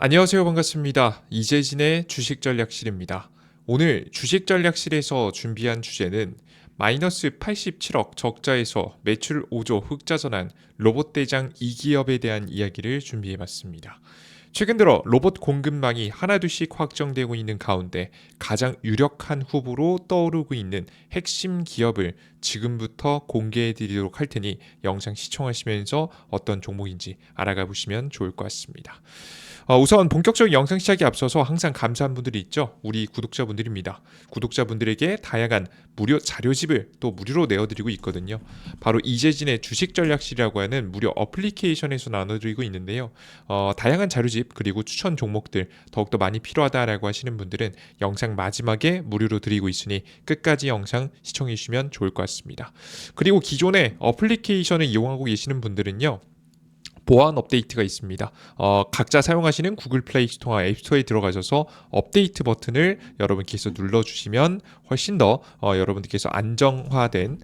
안녕하세요. 반갑습니다. 이재진의 주식전략실입니다. 오늘 주식전략실에서 준비한 주제는 마이너스 87억 적자에서 매출 5조 흑자 전환 로봇대장 2기업에 대한 이야기를 준비해봤습니다. 최근 들어 로봇 공급망이 하나둘씩 확정되고 있는 가운데 가장 유력한 후보로 떠오르고 있는 핵심 기업을 지금부터 공개해 드리도록 할 테니 영상 시청하시면서 어떤 종목인지 알아가 보시면 좋을 것 같습니다. 우선 본격적인 영상 시작에 앞서서 항상 감사한 분들이 있죠. 우리 구독자분들입니다. 구독자분들에게 다양한 무료 자료집을 또 무료로 내어드리고 있거든요. 바로 이재진의 주식전략실이라고 하는 무료 어플리케이션에서 나눠드리고 있는데요. 다양한 자료집 그리고 추천 종목들 더욱더 많이 필요하다라고 하시는 분들은 영상 마지막에 무료로 드리고 있으니 끝까지 영상 시청해 주시면 좋을 것 같습니다. 그리고 기존에 어플리케이션을 이용하고 계시는 분들은요. 보안 업데이트가 있습니다. 각자 사용하시는 구글 플레이 스토어와 앱 스토어에 들어가셔서 업데이트 버튼을 여러분께서 눌러주시면 훨씬 더 여러분들께서 안정화된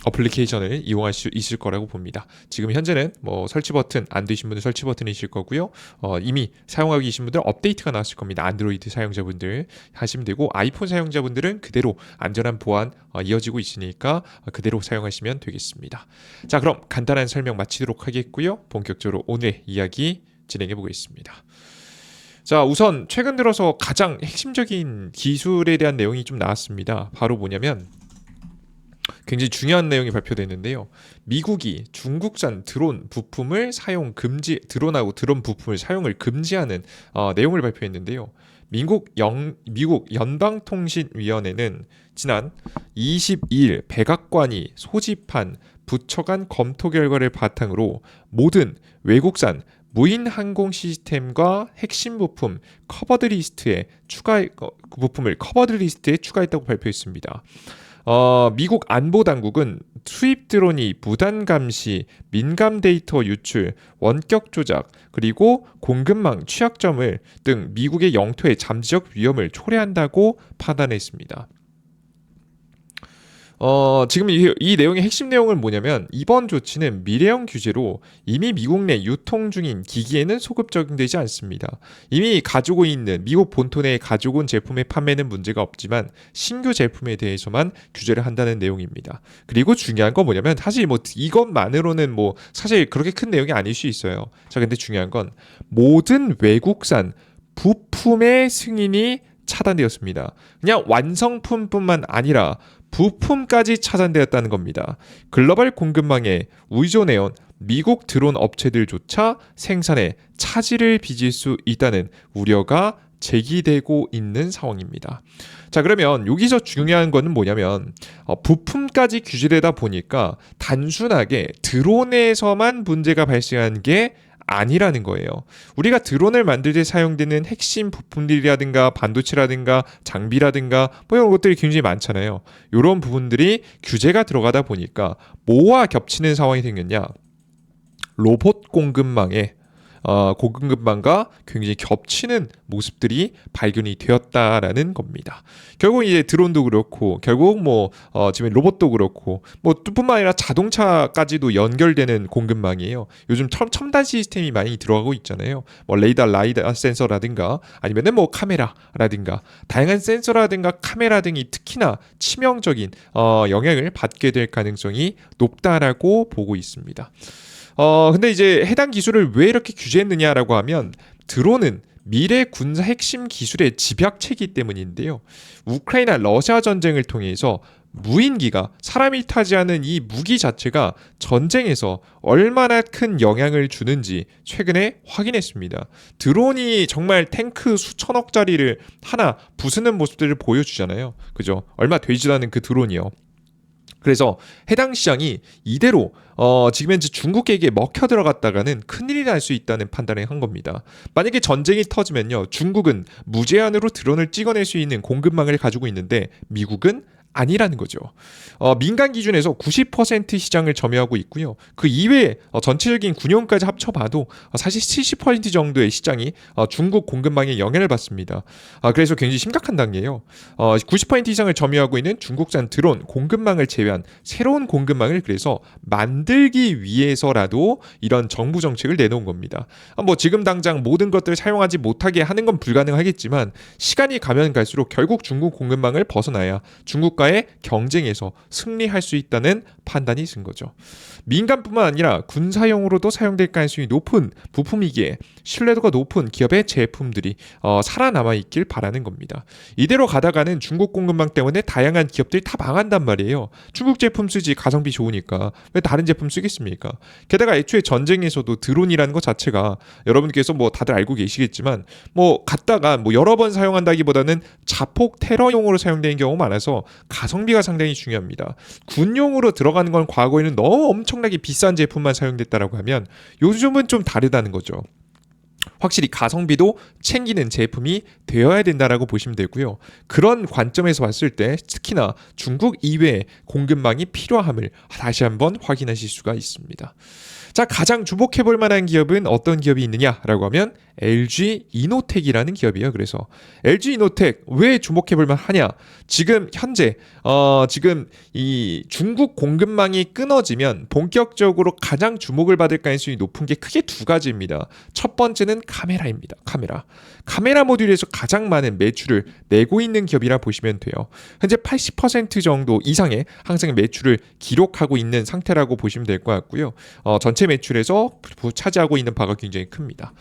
어플리케이션을 이용할 수 있을 거라고 봅니다. 지금 현재는 설치 버튼 안 되신 분들 설치 버튼이실 거고요. 이미 사용하고 계신 분들 업데이트가 나왔을 겁니다. 안드로이드 사용자분들 하시면 되고 아이폰 사용자분들은 그대로 안전한 보안 이어지고 있으니까 그대로 사용하시면 되겠습니다. 자, 그럼 간단한 설명 마치도록 하겠고요. 본격적으로 오늘 이야기 진행해 보겠습니다. 자, 우선 최근 들어서 가장 핵심적인 기술에 대한 내용이 좀 나왔습니다. 바로 뭐냐면 굉장히 중요한 내용이 발표됐는데요. 미국이 중국산 드론하고 드론 부품을 사용을 금지하는 내용을 발표했는데요. 미국 연방통신위원회는 지난 22일 백악관이 소집한 부처 간 검토 결과를 바탕으로 모든 외국산 무인 항공 시스템과 핵심 부품을 커버드 리스트에 추가했다고 발표했습니다. 미국 안보당국은 수입 드론이 무단 감시, 민감 데이터 유출, 원격 조작, 그리고 공급망 취약점을 등 미국의 영토의 잠재적 위험을 초래한다고 판단했습니다. 지금 이 내용의 핵심 내용은 뭐냐면 이번 조치는 미래형 규제로 이미 미국 내 유통 중인 기기에는 소급 적용되지 않습니다. 이미 가지고 있는 미국 본토 내에 가지고 온 제품의 판매는 문제가 없지만 신규 제품에 대해서만 규제를 한다는 내용입니다. 그리고 중요한 건 뭐냐면 사실 이것만으로는 사실 그렇게 큰 내용이 아닐 수 있어요. 자, 근데 중요한 건 모든 외국산 부품의 승인이 차단되었습니다. 그냥 완성품뿐만 아니라 부품까지 차단되었다는 겁니다. 글로벌 공급망에 의존해온 미국 드론 업체들조차 생산에 차질을 빚을 수 있다는 우려가 제기되고 있는 상황입니다. 자, 그러면 여기서 중요한 거는 뭐냐면 부품까지 규제되다 보니까 단순하게 드론에서만 문제가 발생한 게 아니라는 거예요. 우리가 드론을 만들 때 사용되는 핵심 부품들이라든가 반도체라든가 장비라든가 이런 것들이 굉장히 많잖아요. 이런 부분들이 규제가 들어가다 보니까 뭐와 겹치는 상황이 생겼냐? 로봇 공급망과 굉장히 겹치는 모습들이 발견이 되었다라는 겁니다. 결국 이제 드론도 그렇고 결국 지금 로봇도 그렇고 뿐만 아니라 자동차까지도 연결되는 공급망이에요. 요즘 첨단 시스템이 많이 들어가고 있잖아요. 라이다 센서라든가 아니면은 카메라라든가 다양한 센서라든가 카메라 등이 특히나 치명적인 영향을 받게 될 가능성이 높다라고 보고 있습니다. 근데 이제 해당 기술을 왜 이렇게 규제했느냐라고 하면 드론은 미래 군사 핵심 기술의 집약체이기 때문인데요. 우크라이나 러시아 전쟁을 통해서 무인기가 사람이 타지 않은 이 무기 자체가 전쟁에서 얼마나 큰 영향을 주는지 최근에 확인했습니다. 드론이 정말 탱크 수천억짜리를 하나 부수는 모습들을 보여주잖아요. 그죠? 얼마 되지도 않은 그 드론이요. 그래서 해당 시장이 이대로 지금 현재 중국에게 먹혀 들어갔다가는 큰일이 날 수 있다는 판단을 한 겁니다. 만약에 전쟁이 터지면요, 중국은 무제한으로 드론을 찍어낼 수 있는 공급망을 가지고 있는데 미국은 아니라는 거죠. 민간 기준에서 90% 시장을 점유하고 있고요. 그 이외에 전체적인 군용까지 합쳐봐도 사실 70% 정도의 시장이 중국 공급망에 영향을 받습니다. 그래서 굉장히 심각한 단계예요. 90% 이상을 점유하고 있는 중국산 드론 공급망을 제외한 새로운 공급망을 그래서 만들기 위해서라도 이런 정부 정책을 내놓은 겁니다. 뭐 지금 당장 모든 것들을 사용하지 못하게 하는 건 불가능하겠지만 시간이 가면 갈수록 결국 중국 공급망을 벗어나야 중국과의 경쟁에서 승리할 수 있다는 판단이 든 거죠. 민간뿐만 아니라 군사용으로도 사용될 가능성이 높은 부품이기에 신뢰도가 높은 기업의 제품들이 살아남아 있길 바라는 겁니다. 이대로 가다가는 중국 공급망 때문에 다양한 기업들이 다 망한단 말이에요. 중국 제품 쓰지 가성비 좋으니까 왜 다른 제품 쓰겠습니까? 게다가 애초에 전쟁에서도 드론이라는 것 자체가 여러분께서 뭐 다들 알고 계시겠지만 뭐 갔다가 뭐 여러 번 사용한다기보다는 자폭 테러용으로 사용되는 경우가 많아서 가성비가 상당히 중요합니다. 군용으로 들어가는 건 과거에는 너무 엄청나게 비싼 제품만 사용됐다라고 하면 요즘은 좀 다르다는 거죠. 확실히 가성비도 챙기는 제품이 되어야 된다라고 보시면 되고요. 그런 관점에서 봤을 때 특히나 중국 이외의 공급망이 필요함을 다시 한번 확인하실 수가 있습니다. 자, 가장 주목해볼 만한 기업은 어떤 기업이 있느냐라고 하면 LG 이노텍이라는 기업이에요. 그래서 LG 이노텍 왜 주목해볼 만하냐? 지금 현재 지금 이 중국 공급망이 끊어지면 본격적으로 가장 주목을 받을 가능성이 높은 게 크게 두 가지입니다. 첫 번째는 카메라입니다. 카메라 모듈에서 가장 많은 매출을 내고 있는 기업이라 보시면 돼요. 현재 80% 정도 이상의 항상 매출을 기록하고 있는 상태라고 보시면 될 것 같고요. 전체 매출에서 차지하고 있는 바가 굉장히 큽니다.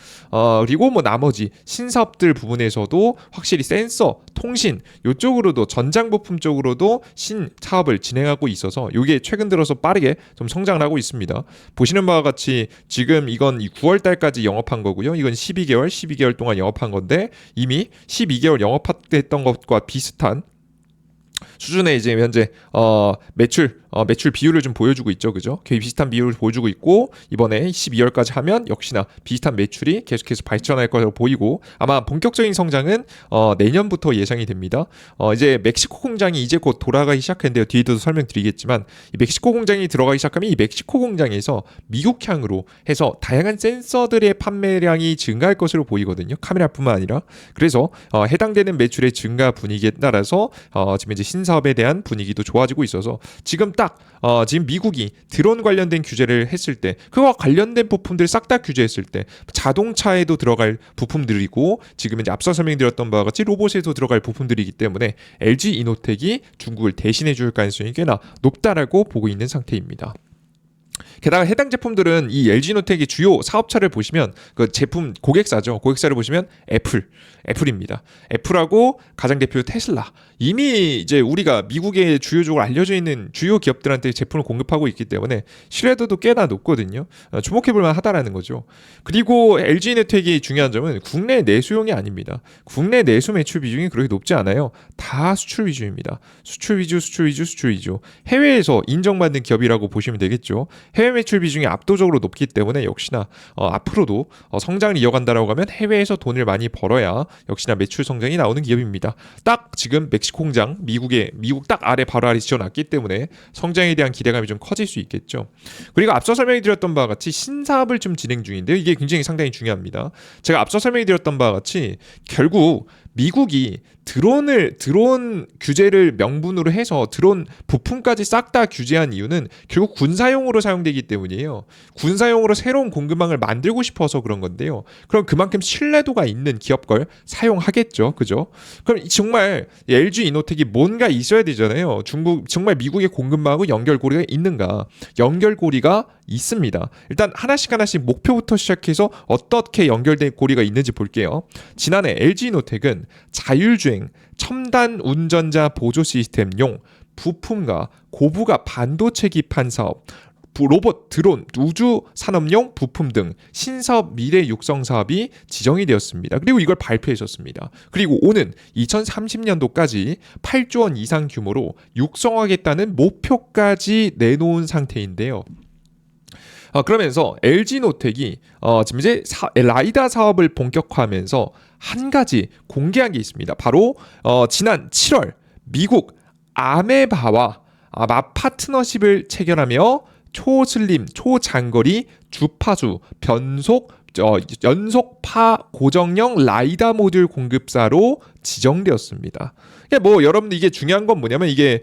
그리고 뭐 나머지 신사업들 부분에서도 확실히 센서, 통신 이쪽으로도 전장 부품 쪽으로도 신사업을 진행하고 있어서 이게 최근 들어서 빠르게 좀 성장을 하고 있습니다. 보시는 바와 같이 지금 이건 9월 달까지 영업한 거고요. 이건 12개월 동안 영업한 건데 이미 12개월 영업했던 것과 비슷한 수준의 이제 현재 매출 비율을 좀 보여주고 있죠, 그죠? 거의 비슷한 비율을 보여주고 있고 이번에 12월까지 하면 역시나 비슷한 매출이 계속해서 발전할 것으로 보이고 아마 본격적인 성장은 내년부터 예상이 됩니다. 이제 멕시코 공장이 이제 곧 돌아가기 시작했는데요. 뒤에도 설명드리겠지만 이 멕시코 공장이 들어가기 시작하면 이 멕시코 공장에서 미국향으로 해서 다양한 센서들의 판매량이 증가할 것으로 보이거든요. 카메라뿐만 아니라 그래서 해당되는 매출의 증가 분위기에 따라서 지금 이제 신사업에 대한 분위기도 좋아지고 있어서 지금 지금 미국이 드론 관련된 규제를 했을 때 그와 관련된 부품들 싹 다 규제했을 때 자동차에도 들어갈 부품들이고 지금 이제 앞서 설명드렸던 바와 같이 로봇에도 들어갈 부품들이기 때문에 LG 이노텍이 중국을 대신해 줄 가능성이 꽤나 높다라고 보고 있는 상태입니다. 게다가 해당 제품들은 이 LG노텍의 주요 사업차를 보시면 그 제품 고객사죠. 고객사를 보시면 애플입니다. 애플하고 가장 대표 테슬라. 이미 이제 우리가 미국의 주요적으로 알려져 있는 주요 기업들한테 제품을 공급하고 있기 때문에 신뢰도도 꽤나 높거든요. 주목해볼 만하다라는 거죠. 그리고 LG노텍이 중요한 점은 국내 내수용이 아닙니다. 국내 내수 매출 비중이 그렇게 높지 않아요. 다 수출 위주입니다. 수출 위주. 해외에서 인정받는 기업이라고 보시면 되겠죠. 해외 매출 비중이 압도적으로 높기 때문에 역시나 앞으로도 성장을 이어간다라고 하면 해외에서 돈을 많이 벌어야 역시나 매출 성장이 나오는 기업입니다. 딱 지금 멕시코 공장 미국 딱 바로 아래 지어놨기 때문에 성장에 대한 기대감이 좀 커질 수 있겠죠. 그리고 앞서 설명드렸던 바와 같이 신사업을 좀 진행 중인데요. 이게 굉장히 상당히 중요합니다. 제가 앞서 설명드렸던 바와 같이 결국 미국이 드론 규제를 명분으로 해서 드론 부품까지 싹 다 규제한 이유는 결국 군사용으로 사용되기 때문이에요. 군사용으로 새로운 공급망을 만들고 싶어서 그런 건데요. 그럼 그만큼 신뢰도가 있는 기업 걸 사용하겠죠. 그죠? 그럼 정말 LG 이노텍이 뭔가 있어야 되잖아요. 정말 미국의 공급망하고 연결고리가 있는가? 연결고리가 있습니다. 일단 하나씩 목표부터 시작해서 어떻게 연결된 고리가 있는지 볼게요. 지난해 LG 이노텍은 자율주행 첨단 운전자 보조 시스템용 부품과 고부가 반도체 기판 사업, 로봇, 드론, 우주 산업용 부품 등 신사업 미래 육성 사업이 지정이 되었습니다. 그리고 이걸 발표했었습니다. 그리고 오는 2030년도까지 8조 원 이상 규모로 육성하겠다는 목표까지 내놓은 상태인데요. 그러면서 LG노텍이 지금 이제 라이다 사업을 본격화하면서 한 가지 공개한 게 있습니다. 바로 지난 7월 미국 아메바와 파트너십을 체결하며 초슬림, 초장거리, 주파수, 변속, 연속파 고정형 라이다 모듈 공급사로 지정되었습니다. 뭐 여러분들 이게 중요한 건 뭐냐면 이게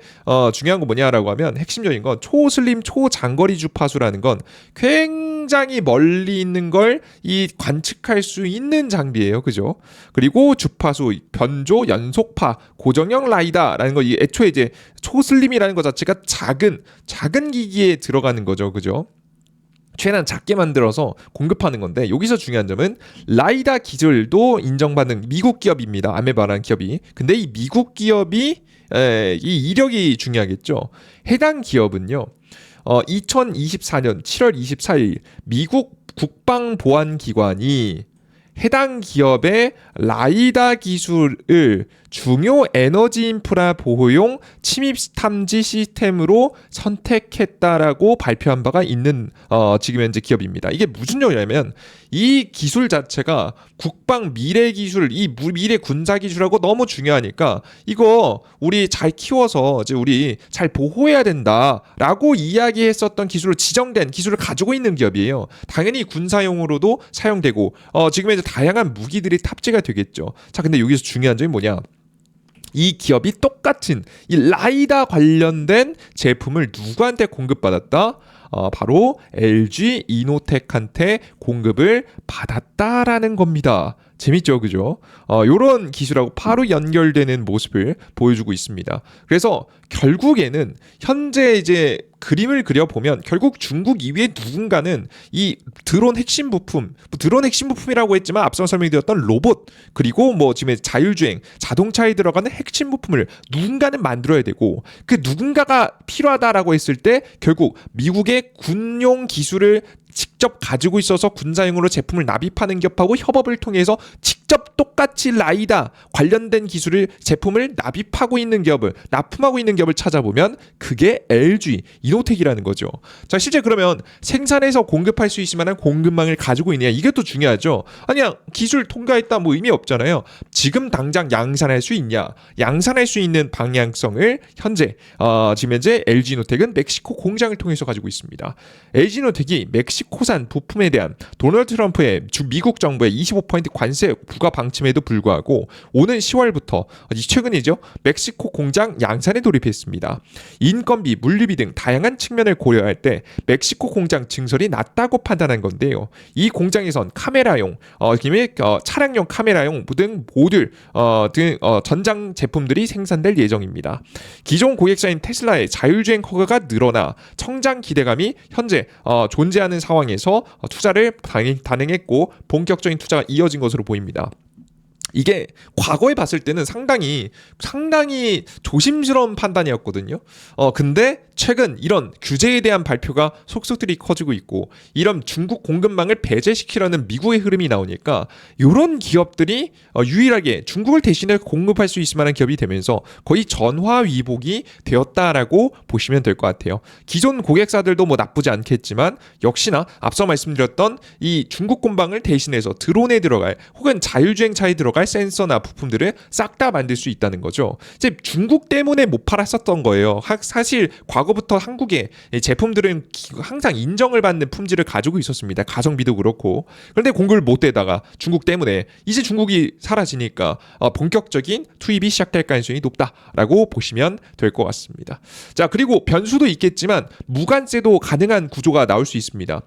중요한 건 뭐냐라고 하면 핵심적인 건 초슬림 초장거리 주파수라는 건 굉장히 멀리 있는 걸 이 관측할 수 있는 장비예요. 그죠? 그리고 주파수, 변조, 연속파, 고정형 라이다라는 거 이게 애초에 이제 초슬림이라는 것 자체가 작은 기기에 들어가는 거죠. 그죠? 최대한 작게 만들어서 공급하는 건데 여기서 중요한 점은 라이다 기술도 인정받는 미국 기업입니다. 아메바라는 기업이. 근데 이 미국 기업이 이 이력이 중요하겠죠. 해당 기업은요. 2024년 7월 24일 미국 국방보안기관이 해당 기업의 라이다 기술을 중요 에너지 인프라 보호용 침입 탐지 시스템으로 선택했다라고 발표한 바가 있는 지금 현재 기업입니다. 이게 무슨 얘기냐면 이 기술 자체가 국방 미래 기술, 이 미래 군사 기술하고 너무 중요하니까 이거 우리 잘 키워서 이제 우리 잘 보호해야 된다라고 이야기했었던 기술로 지정된 기술을 가지고 있는 기업이에요. 당연히 군사용으로도 사용되고 지금 현재 다양한 무기들이 탑재가 되겠죠. 자, 근데 여기서 중요한 점이 뭐냐? 이 기업이 똑같은 이 라이다 관련된 제품을 누구한테 공급받았다? 바로 LG 이노텍한테 공급을 받았다라는 겁니다. 재밌죠, 그죠? 요런 기술하고 바로 연결되는 모습을 보여주고 있습니다. 그래서 결국에는 현재 이제 그림을 그려보면 결국 중국 이외에 누군가는 이 드론 핵심 부품이라고 했지만 앞서 설명드렸던 로봇 그리고 뭐 지금 자율주행 자동차에 들어가는 핵심 부품을 누군가는 만들어야 되고 그 누군가가 필요하다라고 했을 때 결국 미국의 군용 기술을 직접 가지고 있어서 군사용으로 제품을 납입하는 기업하고 협업을 통해서 직접 똑같이 라이다 관련된 기술을 제품을 납입하고 있는 기업을 납품하고 있는 기업을 찾아보면 그게 LG 이노텍이라는 거죠. 자, 실제 그러면 생산해서 공급할 수 있을 만한 공급망을 가지고 있느냐 이게 또 중요하죠. 아니야 기술 통과했다 뭐 의미 없잖아요. 지금 당장 양산할 수 있냐 양산할 수 있는 방향성을 지금 현재 LG 이노텍은 멕시코 공장을 통해서 가지고 있습니다. LG 이노텍이 멕시코산 부품에 대한 도널드 트럼프의 미국 정부의 25% 관세 부과 방침에도 불구하고 오는 10월부터 최근이죠. 멕시코 공장 양산에 돌입했습니다. 인건비, 물류비 등 다양한 측면을 고려할 때 멕시코 공장 증설이 낫다고 판단한 건데요. 이 공장에선 카메라용, 차량용 카메라용 등 모듈 등 전장 제품들이 생산될 예정입니다. 기존 고객사인 테슬라의 자율주행 허가가 늘어나 성장 기대감이 현재 존재하는 상황에서 투자를 단행했고 본격적인 투자가 이어진 것으로 보입니다. 이게 과거에 봤을 때는 상당히 조심스러운 판단이었거든요. 근데 최근 이런 규제에 대한 발표가 속속들이 커지고 있고 이런 중국 공급망을 배제시키려는 미국의 흐름이 나오니까 이런 기업들이 유일하게 중국을 대신해 공급할 수 있을 만한 기업이 되면서 거의 전화위복이 되었다라고 보시면 될 것 같아요. 기존 고객사들도 뭐 나쁘지 않겠지만 역시나 앞서 말씀드렸던 이 중국 공방을 대신해서 드론에 들어갈 혹은 자율주행차에 들어갈 센서나 부품들을 싹 다 만들 수 있다는 거죠. 이제 중국 때문에 못 팔았었던 거예요. 사실 과거부터 한국의 제품들은 항상 인정을 받는 품질을 가지고 있었습니다. 가성비도 그렇고. 그런데 공급을 못 대다가 중국 때문에 이제 중국이 사라지니까 본격적인 투입이 시작될 가능성이 높다라고 보시면 될 것 같습니다. 자, 그리고 변수도 있겠지만 무관세도 가능한 구조가 나올 수 있습니다.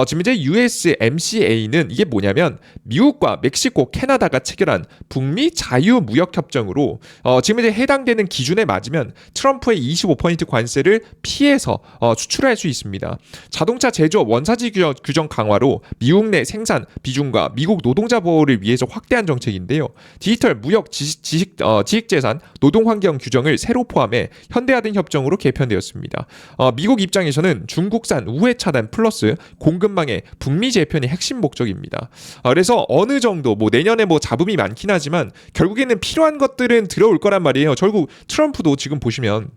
지금 이제 USMCA는 이게 뭐냐면 미국과 멕시코, 캐나다가 체결한 북미 자유무역협정으로 지금 이제 해당되는 기준에 맞으면 트럼프의 25% 관세를 피해서 수출할 수 있습니다. 자동차 제조업 원사지 규정 강화로 미국 내 생산 비중과 미국 노동자 보호를 위해서 확대한 정책인데요. 디지털 무역 지식재산 노동환경 규정을 새로 포함해 현대화된 협정으로 개편되었습니다. 미국 입장에서는 중국산 우회 차단 플러스 공급망의 북미 재편이 핵심 목적입니다. 그래서 어느 정도 뭐 내년에 뭐 잡음이 많긴 하지만 결국에는 필요한 것들은 들어올 거란 말이에요. 결국 트럼프도 지금 보시면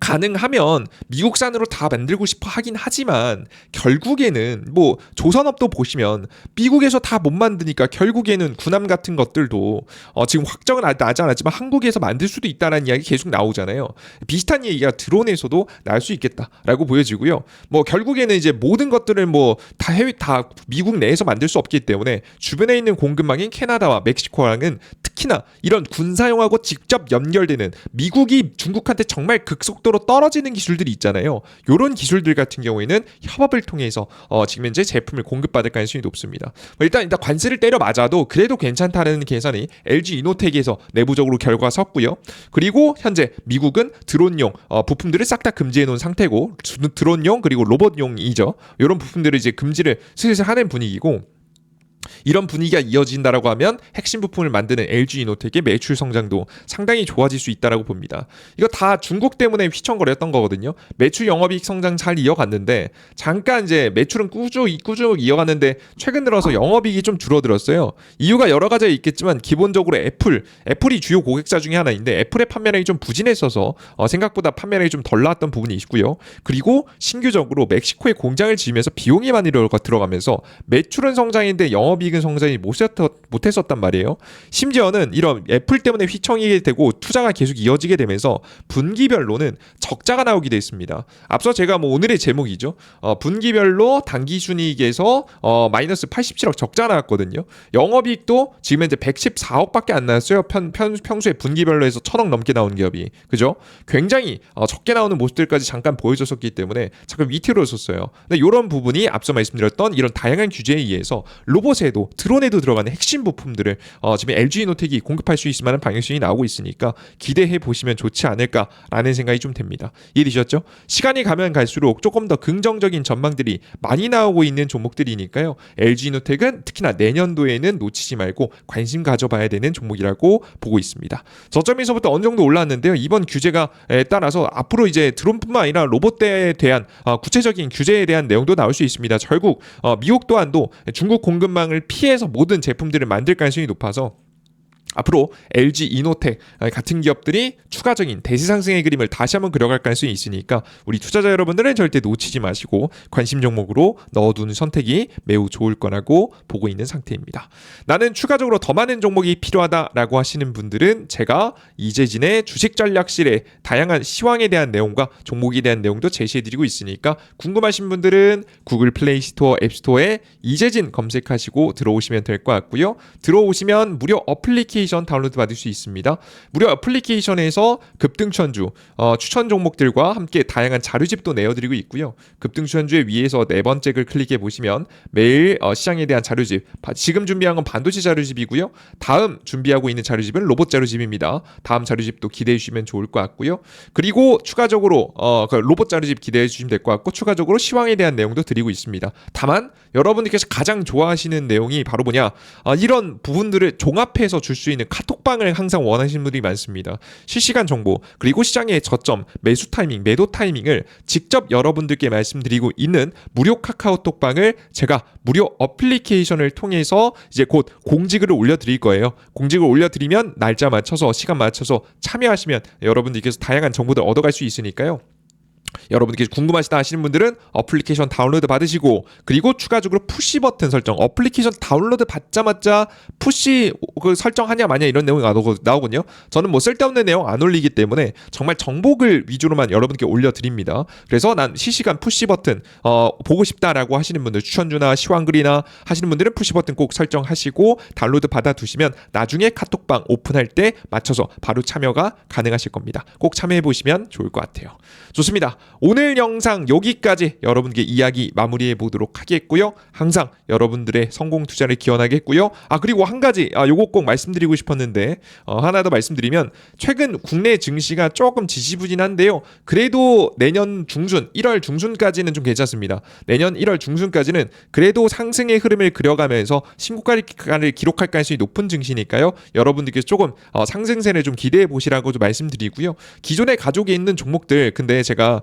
가능하면 미국산으로 다 만들고 싶어 하긴 하지만 결국에는 뭐 조선업도 보시면 미국에서 다 못 만드니까 결국에는 군함 같은 것들도 지금 확정은 나지 않았지만 한국에서 만들 수도 있다는 이야기 계속 나오잖아요. 비슷한 얘기가 드론에서도 나올 수 있겠다라고 보여지고요. 뭐 결국에는 이제 모든 것들을 뭐 다 다 미국 내에서 만들 수 없기 때문에 주변에 있는 공급망인 캐나다와 멕시코랑은 특히나 이런 군사용하고 직접 연결되는 미국이 중국한테 정말 극속도로 떨어지는 기술들이 있잖아요. 이런 기술들 같은 경우에는 협업을 통해서 지금 현재 제품을 공급받을 가능성이 높습니다. 일단 관세를 때려 맞아도 그래도 괜찮다는 계산이 LG 이노텍에서 내부적으로 결과가 섰고요. 그리고 현재 미국은 드론용 부품들을 싹 다 금지해 놓은 상태고 드론용 그리고 로봇용이죠. 이런 부품들을 이제 금지를 슬슬 하는 분위기고 이런 분위기가 이어진다라고 하면 핵심 부품을 만드는 LG 이노텍의 매출 성장도 상당히 좋아질 수 있다라고 봅니다. 이거 다 중국 때문에 휘청거렸던 거거든요. 매출 영업이익 성장 잘 이어갔는데 잠깐 이제 매출은 꾸준히 이어갔는데 최근 들어서 영업이익이 좀 줄어들었어요. 이유가 여러 가지가 있겠지만 기본적으로 애플이 주요 고객사 중에 하나인데 애플의 판매량이 좀 부진했어서 생각보다 판매량이 좀 덜 나왔던 부분이 있고요. 그리고 신규적으로 멕시코에 공장을 지으면서 비용이 많이 들어가면서 매출은 성장인데 영업이익은 성장이 못했었단 말이에요. 심지어는 이런 애플 때문에 휘청이게 되고 투자가 계속 이어지게 되면서 분기별로는 적자가 나오기도 했습니다. 앞서 제가 뭐 오늘의 제목이죠. 분기별로 당기순이익에서 마이너스 87억 적자 나왔거든요. 영업이익도 지금 현재 114억밖에 안 나왔어요. 평소에 분기별로 해서 1000억 넘게 나온 기업이. 그죠? 굉장히 적게 나오는 모습들까지 잠깐 보여줬었기 때문에 잠깐 위태로웠었어요. 근데 이런 부분이 앞서 말씀드렸던 이런 다양한 규제에 의해서 로봇에도 드론에도 들어가는 핵심 부품들을 지금 LG 이노텍이 공급할 수 있을 만한 방향성이 나오고 있으니까 기대해 보시면 좋지 않을까라는 생각이 좀 됩니다. 이해되셨죠? 시간이 가면 갈수록 조금 더 긍정적인 전망들이 많이 나오고 있는 종목들이니까요. LG 이노텍은 특히나 내년도에는 놓치지 말고 관심 가져봐야 되는 종목이라고 보고 있습니다. 저점에서부터 어느 정도 올랐는데요. 이번 규제가 따라서 앞으로 이제 드론뿐만 아니라 로봇대에 대한 구체적인 규제에 대한 내용도 나올 수 있습니다. 결국 미국 또한도 중국 공급망을 피해서 모든 제품들을 만들 가능성이 높아서 앞으로 LG 이노텍 같은 기업들이 추가적인 대세 상승의 그림을 다시 한번 그려갈 가능성이 있으니까 우리 투자자 여러분들은 절대 놓치지 마시고 관심 종목으로 넣어두는 선택이 매우 좋을 거라고 보고 있는 상태입니다. 나는 추가적으로 더 많은 종목이 필요하다라고 하시는 분들은 제가 이재진의 주식전략실에 다양한 시황에 대한 내용과 종목에 대한 내용도 제시해드리고 있으니까 궁금하신 분들은 구글 플레이 스토어 앱스토어에 이재진 검색하시고 들어오시면 될 것 같고요. 들어오시면 무료 어플리케이션 다운로드 받을 수 있습니다. 무료 어플리케이션에서 급등천주 추천 종목들과 함께 다양한 자료집도 내어드리고 있고요. 급등천주의 위에서 네 번째 글 클릭해 보시면 매일 시장에 대한 자료집, 지금 준비한 건 반도체 자료집이고요. 다음 준비하고 있는 자료집은 로봇 자료집입니다. 다음 자료집도 기대해 주시면 좋을 것 같고요. 그리고 추가적으로 그 로봇 자료집 기대해 주시면 될 것 같고 추가적으로 시황에 대한 내용도 드리고 있습니다. 다만 여러분들께서 가장 좋아하시는 내용이 바로 뭐냐, 이런 부분들을 종합해서 줄 수 있는 카톡방을 항상 원하시는 분들이 많습니다. 실시간 정보 그리고 시장의 저점, 매수 타이밍, 매도 타이밍을 직접 여러분들께 말씀드리고 있는 무료 카카오톡방을 제가 무료 어플리케이션을 통해서 이제 곧 공지글을 올려드릴 거예요. 공지글 올려드리면 날짜 맞춰서 시간 맞춰서 참여하시면 여러분들께서 다양한 정보들 얻어갈 수 있으니까요. 여러분들께서 궁금하시다 하시는 분들은 어플리케이션 다운로드 받으시고 그리고 추가적으로 푸시 버튼 설정, 어플리케이션 다운로드 받자마자 푸시 그 설정하냐 마냐 이런 내용이 나오거든요. 저는 뭐 쓸데없는 내용 안 올리기 때문에 정말 정보글 위주로만 여러분께 올려드립니다. 그래서 난 실시간 푸시 버튼 보고 싶다라고 하시는 분들, 추천주나 시황글이나 하시는 분들은 푸시 버튼 꼭 설정하시고 다운로드 받아두시면 나중에 카톡방 오픈할 때 맞춰서 바로 참여가 가능하실 겁니다. 꼭 참여해 보시면 좋을 것 같아요. 좋습니다. 오늘 영상 여기까지 여러분께 이야기 마무리해 보도록 하겠고요. 항상 여러분들의 성공 투자를 기원하겠고요. 그리고 한 가지 요거 꼭 말씀드리고 싶었는데 하나 더 말씀드리면 최근 국내 증시가 조금 지지부진한데요. 그래도 내년 중순 1월 중순까지는 좀 괜찮습니다. 내년 1월 중순까지는 그래도 상승의 흐름을 그려가면서 신고가를 기록할 가능성이 높은 증시니까요. 여러분들께서 조금 상승세를 좀 기대해 보시라고 좀 말씀드리고요. 기존에 가지고 있는 종목들 근데 제가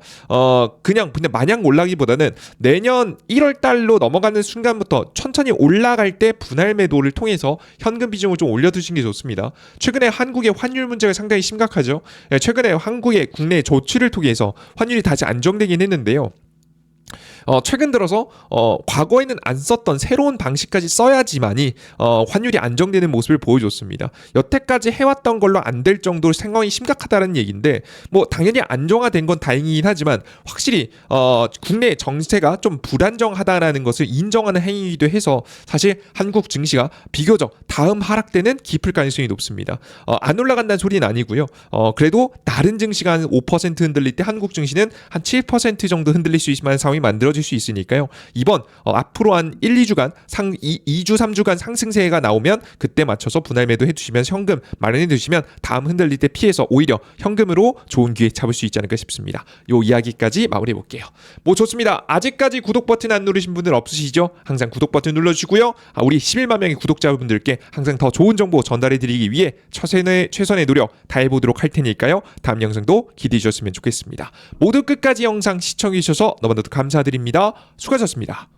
그냥 근데 마냥 올라기보다는 내년 1월 달로 넘어가는 순간부터 천천히 올라갈 때 분할 매도를 통해서 현금 비중을 좀 올려두신 게 좋습니다. 최근에 한국의 환율 문제가 상당히 심각하죠. 최근에 한국의 국내 조치를 통해서 환율이 다시 안정되긴 했는데요. 최근 들어서 과거에는 안 썼던 새로운 방식까지 써야지만이 환율이 안정되는 모습을 보여줬습니다. 여태까지 해왔던 걸로 안 될 정도로 상황이 심각하다는 얘기인데 뭐 당연히 안정화된 건 다행이긴 하지만 확실히 국내 정세가 좀 불안정하다라는 것을 인정하는 행위이기도 해서 사실 한국 증시가 비교적 다음 하락 때는 깊을 가능성이 높습니다. 안 올라간다는 소리는 아니고요. 그래도 다른 증시가 한 5% 흔들릴 때 한국 증시는 한 7% 정도 흔들릴 수 있을 만한 상황이 만들어질 수 있으니까요. 이번 앞으로 한 1, 2주간 2주, 3주간 상승세가 나오면 그때 맞춰서 분할 매도 해두시면 현금 마련해 두시면 다음 흔들릴 때 피해서 오히려 현금으로 좋은 기회 잡을 수 있지 않을까 싶습니다. 요 이야기까지 마무리해 볼게요. 뭐 좋습니다. 아직까지 구독 버튼 안 누르신 분들 없으시죠? 항상 구독 버튼 눌러주시고요. 우리 11만 명의 구독자분들께 항상 더 좋은 정보 전달해 드리기 위해 최선의 노력 다해보도록 할 테니까요. 다음 영상도 기대해 주셨으면 좋겠습니다. 모두 끝까지 영상 시청해 주셔서 너무나도 감사드립니다. 수고하셨습니다.